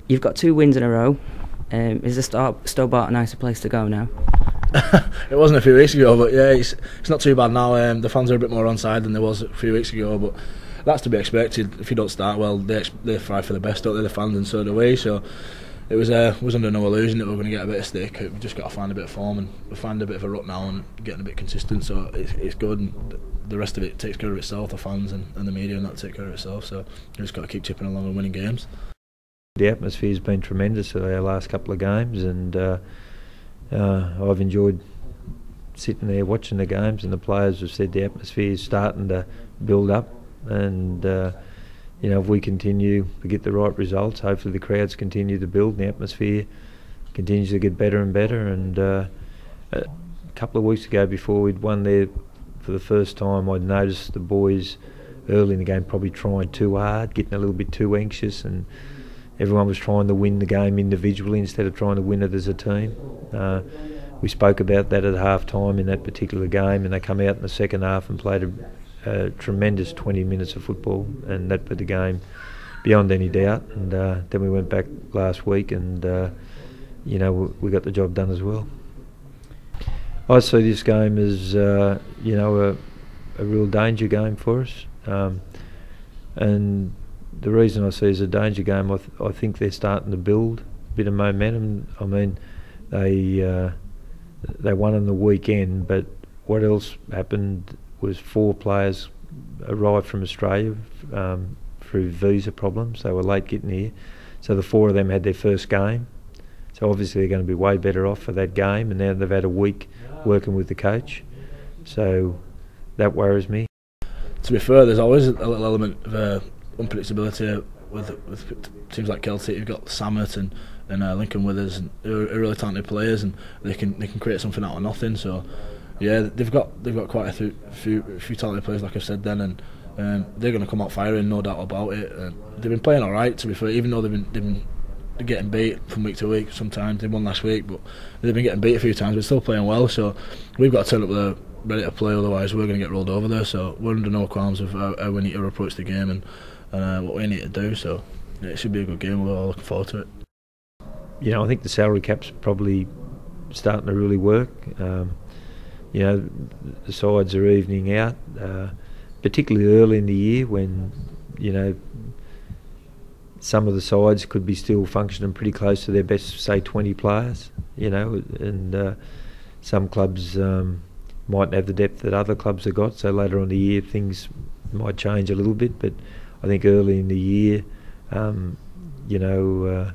You've got 2 wins in a row. Is the Stobart a nicer place to go now? It wasn't a few weeks ago, but yeah, it's not too bad now. The fans are a bit more on side than there was a few weeks ago, but that's to be expected. If you don't start well, they fight for the best, don't they, the fans, and so do we. So it was under no illusion that we were going to get a bit of stick. We've just got to find a bit of form, and we find a bit of a rut now and getting a bit consistent. So it's good, and the rest of it takes care of itself. The fans and the media and that take care of itself. So we just got to keep chipping along and winning games. The atmosphere's been tremendous at our last couple of games, and I've enjoyed sitting there watching the games, and the players have said the atmosphere is starting to build up, and you know, if we continue to get the right results, hopefully the crowds continue to build and the atmosphere continues to get better and better. And a couple of weeks ago, before we'd won there for the first time, I'd noticed the boys early in the game probably trying too hard, getting a little bit too anxious, and everyone was trying to win the game individually instead of trying to win it as a team. We spoke about that at half time in that particular game, and they come out in the second half and played a tremendous 20 minutes of football, and that put the game beyond any doubt. And then we went back last week, and you know, we got the job done as well. I see this game as you know, a real danger game for us, and the reason I see it as a danger game, I think they're starting to build a bit of momentum. I mean, they won on the weekend, but what else happened was 4 players arrived from Australia through visa problems. They were late getting here, so the 4 of them had their first game. So obviously they're going to be way better off for that game, and now they've had a week working with the coach. So that worries me. To be fair, there's always a little element of unpredictability with teams like Celtic. You've got Samet and Lincoln Withers, and who are really talented players, and they can create something out of nothing. So yeah, they've got quite a few talented players, like I've said then, and they're going to come out firing, no doubt about it. They've been playing all right, to be fair, even though they've been getting beat from week to week. Sometimes they won last week, but they've been getting beat a few times. They're still playing well, so we've got to turn up there ready to play. Otherwise, we're going to get rolled over there. So we're under no qualms of how we need to approach the game and what we need to do. So yeah, it should be a good game. We're all looking forward to it. You know, I think the salary cap's probably starting to really work. You know, the sides are evening out, particularly early in the year when, you know, some of the sides could be still functioning pretty close to their best, say, 20 players, you know, and some clubs mightn't have the depth that other clubs have got, so later on in the year things might change a little bit, but I think early in the year, you know,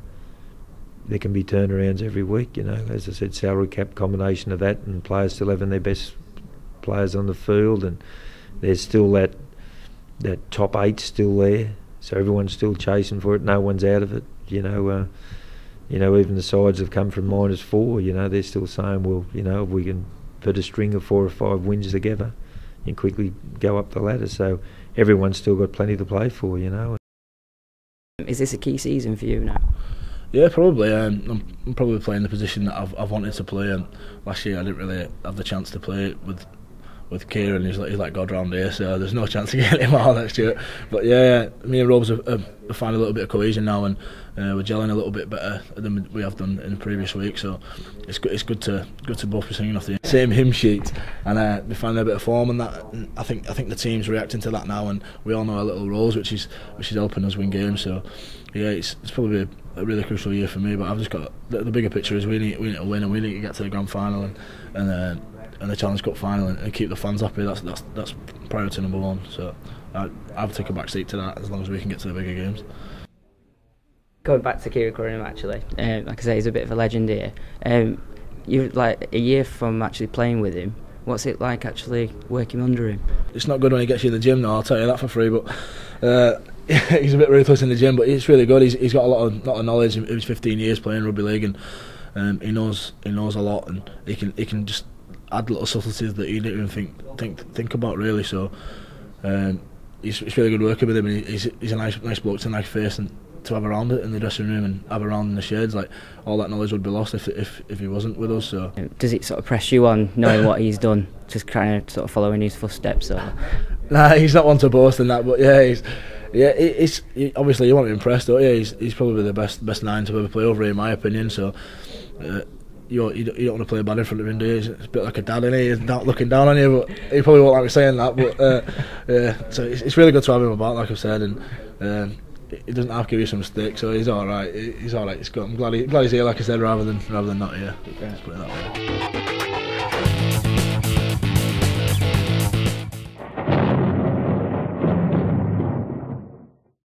there can be turnarounds every week, you know. As I said, salary cap, combination of that, and players still having their best players on the field, and there's still that top 8 still there, so everyone's still chasing for it. No one's out of it, you know. You know, even the sides have come from -4. You know, they're still saying, well, you know, if we can put a string of 4 or 5 wins together and quickly go up the ladder. So everyone's still got plenty to play for, you know. Is this a key season for you now? Yeah, probably. I'm probably playing the position that I've wanted to play. Last year I didn't really have the chance to play it with Kieran. He's like God round here, so there's no chance to get him out next year. But yeah, me and Robes have found a little bit of cohesion now, and we're gelling a little bit better than we have done in the previous week. So it's good to both be singing off the same hymn sheet, and we find a bit of form, and that. And I think the team's reacting to that now, and we all know our little roles, which is helping us win games. So yeah, it's probably a really crucial year for me. But I've just got the bigger picture is we need to win, and we need to get to the grand final and the Challenge Cup final and keep the fans happy. That's priority number 1. So I'll take a back seat to that as long as we can get to the bigger games. Going back to Kieran Curran, actually, like I say, he's a bit of a legend here. You're like a year from actually playing with him. What's it like actually working under him? It's not good when he gets you in the gym, though, I'll tell you that for free. But he's a bit ruthless in the gym, but it's really good. He's got a lot of knowledge. He was 15 years playing rugby league, and he knows a lot, and he can just add little subtleties that you didn't even think about, really. So it's really good working with him, and he's a nice bloke. It's a nice face, and to have around it in the dressing room and have around in the shades, like all that knowledge would be lost if he wasn't with us. So does it sort of press you on knowing what he's done, just kind of sort of following his footsteps? Or? Nah, he's not one to boast in that, but yeah, Yeah, obviously you want to impress, don't you? He's probably the best 9 to ever play over here, in my opinion. So you don't want to play bad in front of him, do you? He's a bit like a dad, isn't he? He's not looking down on you, but he probably won't like me saying that. But yeah, so it's really good to have him about, like I've said, and he doesn't have to give you some stick, so he's all right. He's all right. It's good. I'm glad he's here, like I said, rather than not here. Let's put it that way.